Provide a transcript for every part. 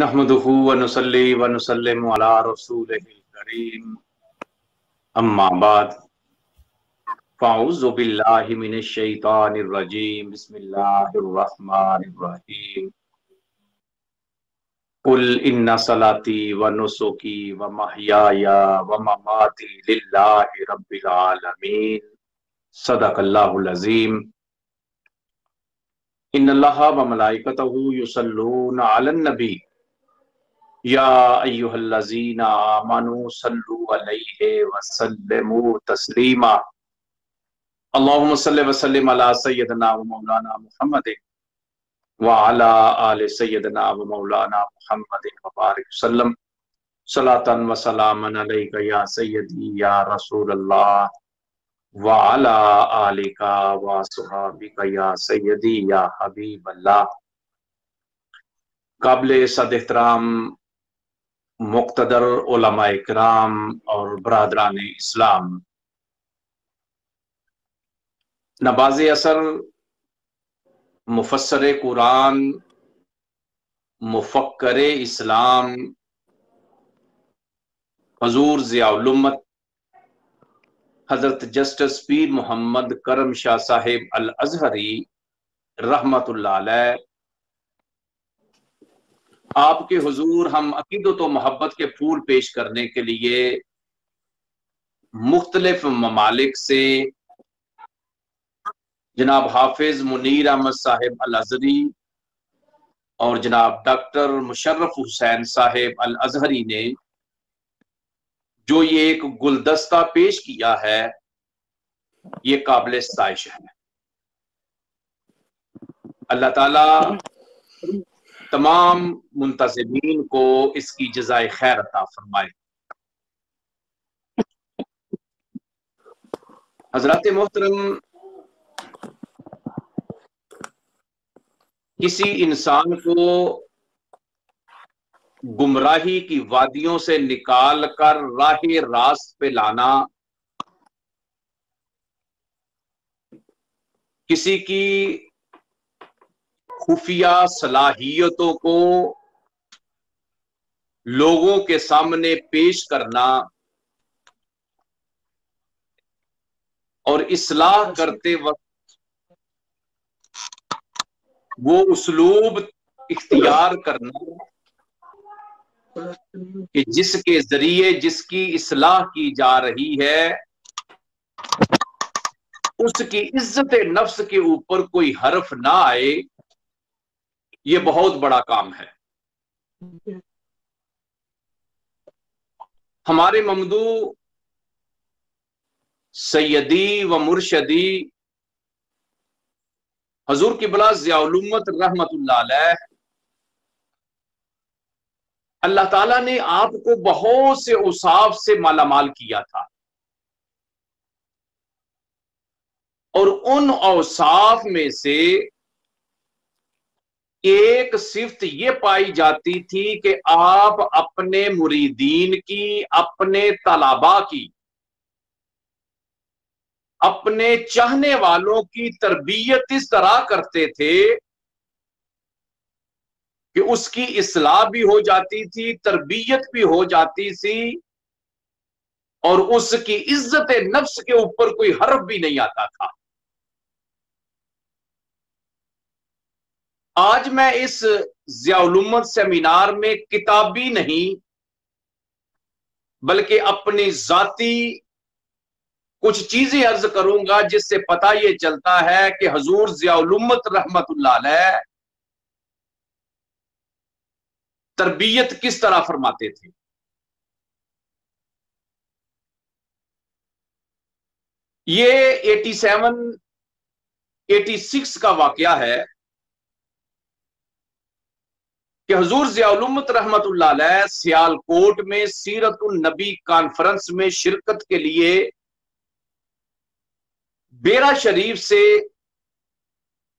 नहमदुहु व नुसल्ली व नुसल्लिमु अला रसूलिहिल करीम अम्मा बाद फ़अऊज़ु बिल्लाहि मिनश शैतानिर रजीम बिस्मिल्लाहिर रहमानिर रहीम कुल इन्ना सलाती व नुसुकी व महयाया व ममाती लिल्लाहि रब्बिल आलमीन सदक़ल्लाहुल अज़ीम इन्नल्लाहा व मलाइकतहु युसल्लूना अलन नबी या अय्युहल्लज़ीना आमनू सल्लु अलैहि वसल्लिमू तस्लीमा अल्लाहुम्मा सल्लि व सल्लिम अला सय्यिदना व मौलाना मुहम्मदिन व अला आलि सय्यिदना व मौलाना मुहम्मदिन व बारिक वसल्लम सलातन व सलामन अलैका या सय्यदी या रसूलल्लाह व अला आलिका व सुहाबिका या सय्यदी या हबीबल्लाह। काबिल सद एहतराम मुक़्तदर उलमा इकराम और बरादरान इस्लाम, नवाज़े असर मुफस्सर कुरान मुफक्कर इस्लाम हजूर ज़ियाउल उम्मत हजरत जस्टिस पीर मोहम्मद करम शाह साहिब अल अज़हरी रहमतुल्लाह अलैह, आपके हुजूर हम अकीदत व मोहब्बत के फूल पेश करने के लिए मुख्तलिफ ममालिक से जनाब हाफिज मुनीर अहमद साहिब अल अज़हरी और जनाब डॉक्टर मुशर्रफ हुसैन साहिब अल अज़हरी ने जो ये एक गुलदस्ता पेश किया है, ये काबिल सताइश है। अल्लाह ताला तमाम मुंतज़िमीन को इसकी जज़ाए खैर अता फरमाए। हज़रात मोहतरम, किसी इंसान को गुमराही की वादियों से निकाल कर राहे रास्त पे लाना, किसी की खुफिया सलाहियतों को लोगों के सामने पेश करना और इस्लाह करते वक्त वो उसलूब इख्तियार करना कि जिसके जरिए जिसकी इस्लाह की जा रही है उसकी इज्जत नफ्स के ऊपर कोई हर्फ ना आए, ये बहुत बड़ा काम है। हमारे ममदू सैयदी व मुर्शदी हजूर क़िबला ज़ियाउल उम्मत रहमतुल्लाह अलैह, अल्लाह ताला ने आपको बहुत से औसाफ से मालामाल किया था और उन औसाफ में से एक सिफ्त ये पाई जाती थी कि आप अपने मुरीदीन की, अपने तलाबा की, अपने चाहने वालों की तरबियत इस तरह करते थे कि उसकी इस्लाह भी हो जाती थी, तरबियत भी हो जाती थी और उसकी इज्जत नफ्स के ऊपर कोई हर्फ भी नहीं आता था। आज मैं इस ज़ियाउल उम्मत सेमिनार में किताबी नहीं बल्कि अपनी जाती कुछ चीजें अर्ज करूंगा जिससे पता यह चलता है कि हजूर ज़ियाउल उम्मत रहमतुल्लाह अलैह तरबियत किस तरह फरमाते थे। ये 87 86 का वाकया है कि हजूर ज़ियाउल उम्मत रहमतुल्लाह अलैह सियालकोट में सीरतुन नबी कॉन्फ्रेंस में शिरकत के लिए बेरा शरीफ से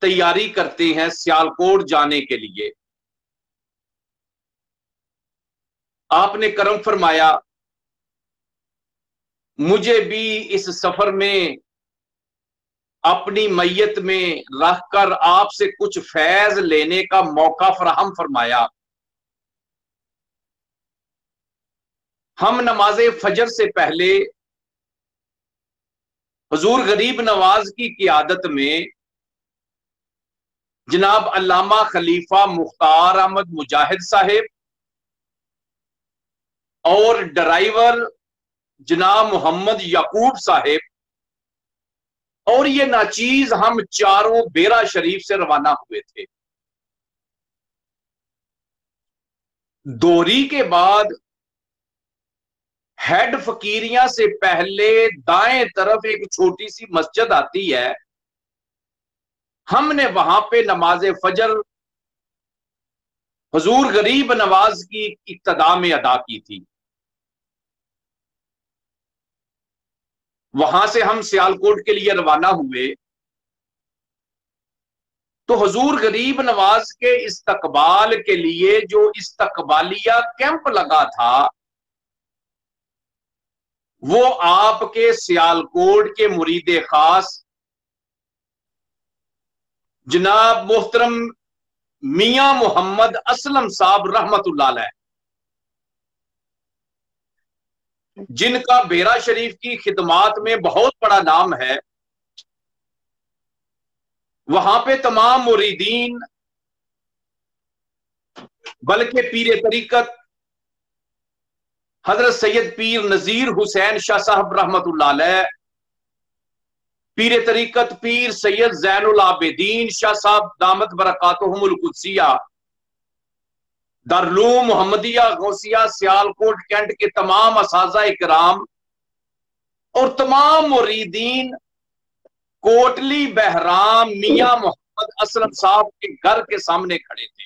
तैयारी करते हैं सियालकोट जाने के लिए। आपने करम फरमाया मुझे भी इस सफर में अपनी मैयत में रखकर आपसे कुछ फैज लेने का मौका फराहम फरमाया। हम नमाज फजर से पहले हुजूर गरीब नवाज की क़ियादत में जनाब अल्लामा खलीफा मुख्तार अहमद मुजाहिद साहिब और ड्राइवर जनाब मोहम्मद याकूब साहिब और ये नाचीज हम चारों बेरा शरीफ से रवाना हुए थे। दोरी के बाद हेड फकीरिया से पहले दाएं तरफ एक छोटी सी मस्जिद आती है। हमने वहां पे नमाज फजर हुजूर गरीब नवाज की इब्तिदा में अदा की थी। वहां से हम सियालकोट के लिए रवाना हुए तो हुजूर गरीब नवाज के इस्तकबाल के लिए जो इस्तकबालिया कैंप लगा था वो आपके सियालकोट के मुरीदे खास जनाब मोहतरम मियां मोहम्मद असलम साहब रहमतुल्लाह अलैह, जिनका बेरा शरीफ की खिदमात में बहुत बड़ा नाम है, वहां पे तमाम मुरीदीन बल्कि पीर तरीकत हजरत सैयद पीर नजीर हुसैन शाह साहब रहमतुल्लाह अलैह, पीर तरीकत पीर सैयद जैनुल आबिदीन शाह साहब दामत बरकातुहुमुल कुद्सिया, दारुल मोहम्मदिया गौसिया सियालकोट कैंट के तमाम असाज़ा इकराम और तमाम मुरीदीन कोटली बहराम मियां मोहम्मद असलम साहब के घर के सामने खड़े थे।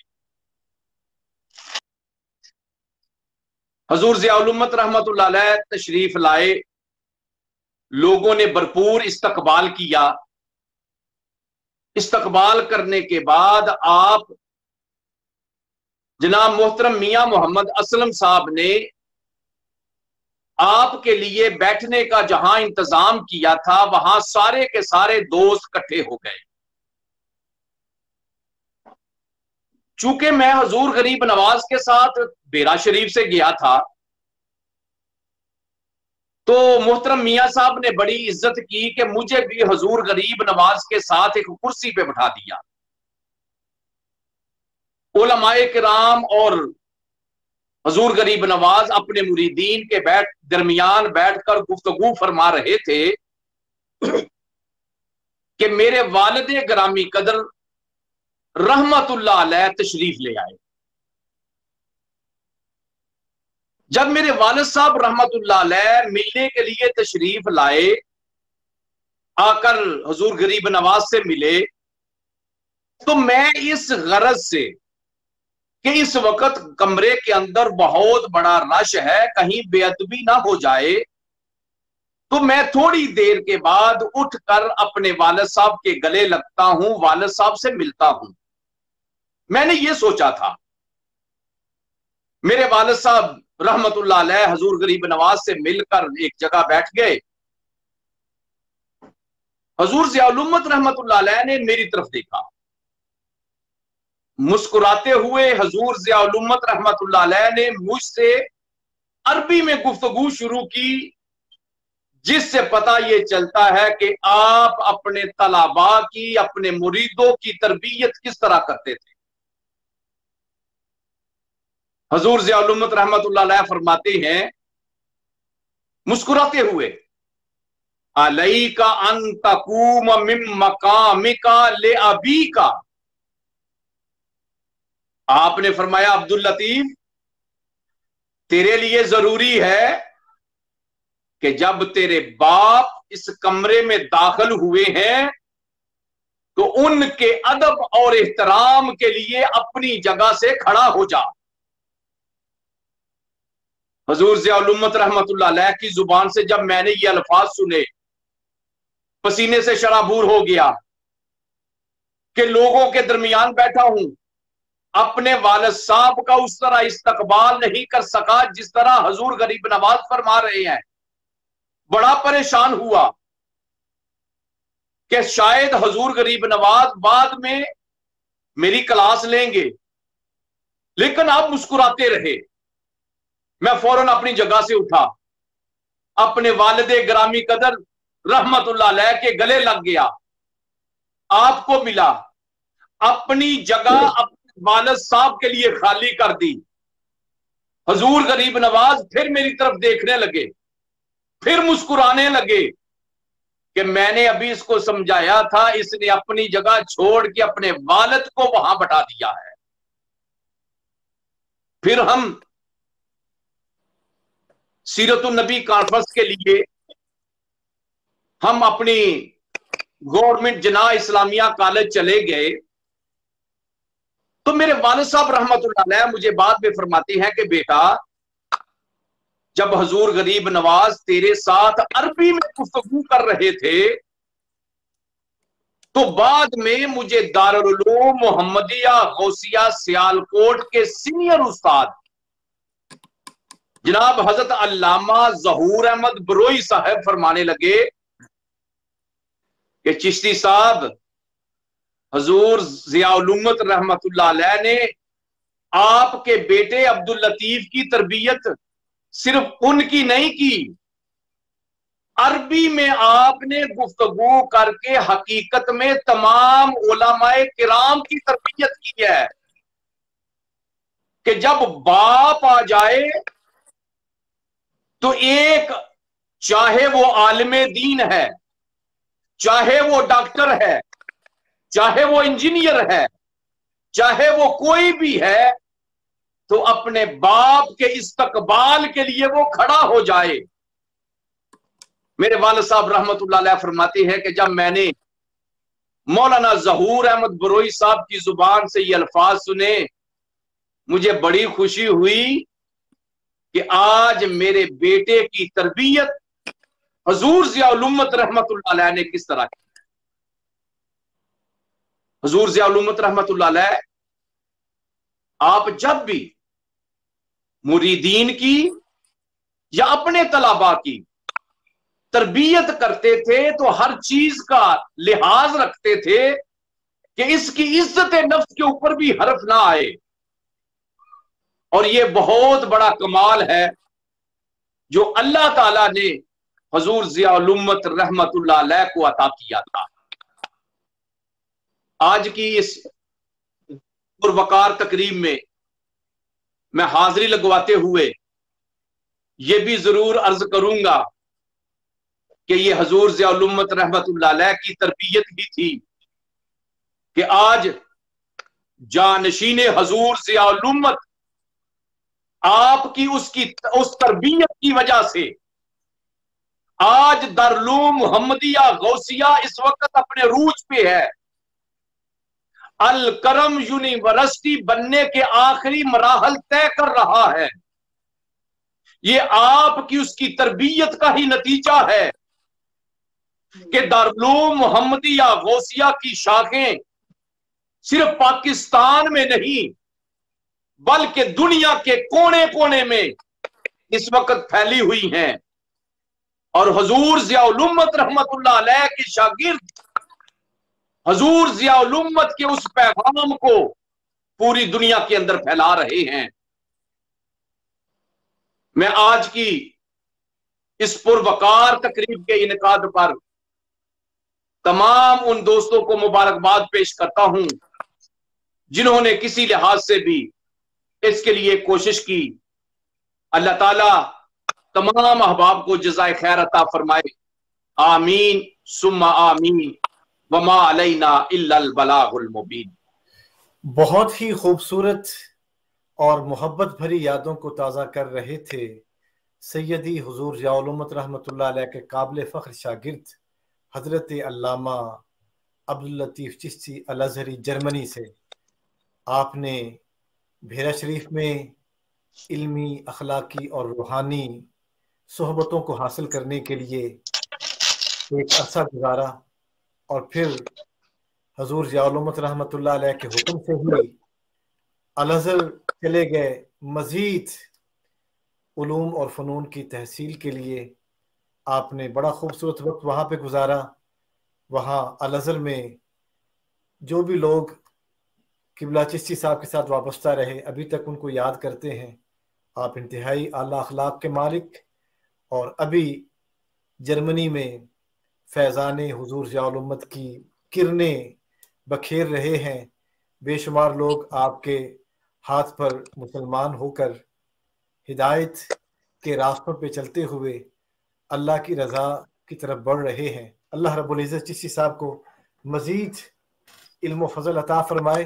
हजूर ज़ियाउल उम्मत रहमतुल्लाह अलैह तशरीफ लाए, लोगों ने भरपूर इस्तकबाल किया। इस्तकबाल करने के बाद आप जनाब मोहतरम मियां मोहम्मद असलम साहब ने आपके लिए बैठने का जहां इंतजाम किया था वहां सारे के सारे दोस्त इकट्ठे हो गए। चूंकि मैं हुजूर गरीब नवाज के साथ बेरा शरीफ से गया था तो मोहतरम मियां साहब ने बड़ी इज्जत की कि मुझे भी हुजूर गरीब नवाज के साथ एक कुर्सी पे बैठा दिया। उलमाए किराम और हुजूर गरीब नवाज अपने मुरीदीन के दरमियान बैठकर गुफ्तगू फरमा रहे थे कि मेरे वालिद ग्रामी कदर रहमतुल्लाह अलैह तशरीफ ले आए। जब मेरे वालिद साहब रहमतुल्लाह अलैह मिलने के लिए तशरीफ लाए, आकर हुजूर गरीब नवाज से मिले, तो मैं इस गरज से कि इस वक्त कमरे के अंदर बहुत बड़ा रश है, कहीं बेअदबी ना हो जाए, तो मैं थोड़ी देर के बाद उठकर अपने वालिद साहब के गले लगता हूं, वालिद साहब से मिलता हूं। मैंने ये सोचा था। मेरे वालिद साहब रहमतुल्लाह अलैह हुजूर गरीब नवाज से मिलकर एक जगह बैठ गए। हुजूर ज़ियाउल उम्मत रहमतुल्लाह अलैह ने मेरी तरफ देखा, मुस्कुराते हुए हुजूर ज़ियाउल उम्मत रहमतुल्लाह अलैह ने मुझसे अरबी में गुफ्तगू शुरू की, जिससे पता ये चलता है कि आप अपने तलाबा की, अपने मुरीदों की तरबियत किस तरह करते थे। हुजूर ज़ियाउल उम्मत रहमतुल्लाह अलैह फरमाते हैं मुस्कुराते हुए, अलैका अन तकूम मिन मकामिका ले अबीका। आपने फरमाया अब्दुल लतीफ, तेरे लिए जरूरी है कि जब तेरे बाप इस कमरे में दाखिल हुए हैं तो उनके अदब और एहतराम के लिए अपनी जगह से खड़ा हो जा। हुजूर ज़ियाउल उम्मत रहमतुल्लाह अलैह की जुबान से जब मैंने ये अल्फाज सुने, पसीने से शराबूर हो गया कि लोगों के दरमियान बैठा हूं, अपने वालिद साहब का उस तरह इस्तकबाल नहीं कर सका जिस तरह हुजूर गरीब नवाज फरमा रहे हैं। बड़ा परेशान हुआ कि शायद हुजूर गरीब नवाज बाद में मेरी क्लास लेंगे, लेकिन आप मुस्कुराते रहे। मैं फौरन अपनी जगह से उठा, अपने वालिदे ग्रामी कदर रहमतुल्लाह अलैह के गले लग गया, आपको मिला, अपनी जगह अपने वालिद साहब के लिए खाली कर दी। हुजूर गरीब नवाज फिर मेरी तरफ देखने लगे, फिर मुस्कुराने लगे कि मैंने अभी इसको समझाया था, इसने अपनी जगह छोड़ के अपने वालिद को वहां बैठा दिया है। फिर हम सीरतुन नबी कॉन्फ्रेंस के लिए हम अपनी गवर्नमेंट जना इस्लामिया कॉलेज चले गए, तो मेरे वालिद साहब रहमतुल्लाह अलैह मुझे बाद में फरमाते हैं कि बेटा, जब हुजूर गरीब नवाज तेरे साथ अरबी में गुफ्तगू कर रहे थे, तो बाद में मुझे दारुल उलूम मोहम्मदिया गौसिया सियालकोट के सीनियर उस्ताद जनाब हजरत अल्लामा ज़हूर अहमद बरोई साहब फरमाने लगे कि चिश्ती साहब, हुजूर ज़ियाउल उम्मत रहमतुल्लाह अलैह ने आपके बेटे अब्दुल लतीफ की तरबियत सिर्फ उनकी नहीं की, अरबी में आपने गुफ्तगू करके हकीकत में तमाम उलमाए किराम की तरबियत की है कि जब बाप आ जाए तो एक, चाहे वो आलिमे दीन है, चाहे वो डॉक्टर है, चाहे वो इंजीनियर है, चाहे वो कोई भी है, तो अपने बाप के इस्तकबाल के लिए वो खड़ा हो जाए। मेरे वालिद साहब रहमतुल्लाह अलैह फरमाते हैं कि जब मैंने मौलाना ज़हूर अहमद बरोई साहब की जुबान से ये अल्फाज सुने, मुझे बड़ी खुशी हुई कि आज मेरे बेटे की तरबियत हुजूर ज़ियाउल उम्मत रहमतुल्लाह अलैह ने किस तरह की। हुजूर ज़ियाउल उम्मत रहमतुल्लाह अलैह आप जब भी मुरीदीन की या अपने तलाबा की तरबियत करते थे तो हर चीज का लिहाज रखते थे कि इसकी इज्जत नफ्स के ऊपर भी हर्फ ना आए। और ये बहुत बड़ा कमाल है जो अल्लाह ताला ने हुजूर ज़ियाउल उम्मत रहमतुल्लाह अलैह को अता किया था। आज की इस पुरवकार तकरीब में मैं हाजिरी लगवाते हुए ये भी जरूर अर्ज करूंगा कि ये हुजूर ज़ियाउल उम्मत रहमतुल्लाह अलैह की तरबियत ही थी कि आज जानशीने हुजूर ज़ियाउल उम्मत आपकी उस तरबियत की वजह से आज दारुल उलूम मोहम्मदिया गौसिया इस वक्त अपने रूज पे है, अल करम यूनिवर्सिटी बनने के आखिरी मराहल तय कर रहा है। ये आपकी उसकी तरबियत का ही नतीजा है कि दारुल उलूम मोहम्मदिया गौसिया की शाखें सिर्फ पाकिस्तान में नहीं बल्कि दुनिया के कोने कोने में इस वक्त फैली हुई हैं। और हुजूर ज़ियाउल उम्मत रहमतुल्लाह अलैह के शागिर्द हुजूर ज़ियाउल उम्मत के उस पैगाम को पूरी दुनिया के अंदर फैला रहे हैं। मैं आज की इस पुरवकार तकरीब के इनकाद पर तमाम उन दोस्तों को मुबारकबाद पेश करता हूं जिन्होंने किसी लिहाज से भी इसके लिए कोशिश की। अल्लाह ताला तमाम अहबाब को जज़ाए खैर अता फरमाए। आमीन सुम्मा आमीन वमा अलैना इल्लल बलागुल मुबीन। बहुत ही खूबसूरत और मोहब्बत भरी यादों को ताज़ा कर रहे थे सैयदी हुजूर ज़ियाउल उम्मत रहमतुल्लाह अलैह के काबिल फ़ख्र शागिर्द हज़रत अल्लामा अब्दुल लतीफ़ चिश्ती अल अज़हरी जर्मनी से। आपने भेरा शरीफ में इल्मी, अखलाकी और रूहानी सोहबतों को हासिल करने के लिए एक अरसा गुजारा और फिर हुजूर ज़ियाउल उम्मत रहमतुल्लाह अलैह के हुक्म से ही अल अज़हर चले गए मज़ीद उलूम और फ़नून की तहसील के लिए। आपने बड़ा खूबसूरत वक्त वहाँ पे गुजारा। वहाँ अल अज़हर में जो भी लोग किबला चिश्ती साहब के साथ वाबस्ता रहे अभी तक उनको याद करते हैं आप इंतहाई आला अखलाक के मालिक, और अभी जर्मनी में फैज़ान हुजूर ज़ियाउल उम्मत की किरणें बखेर रहे हैं। बेशुमार लोग आपके हाथ पर मुसलमान होकर हिदायत के रास्तों पे चलते हुए अल्लाह की रज़ा की तरफ बढ़ रहे हैं। अल्लाह रब्बुल इज़्ज़त चिश्ती साहब को मज़ीद इल्म व फज़ल अता फरमाए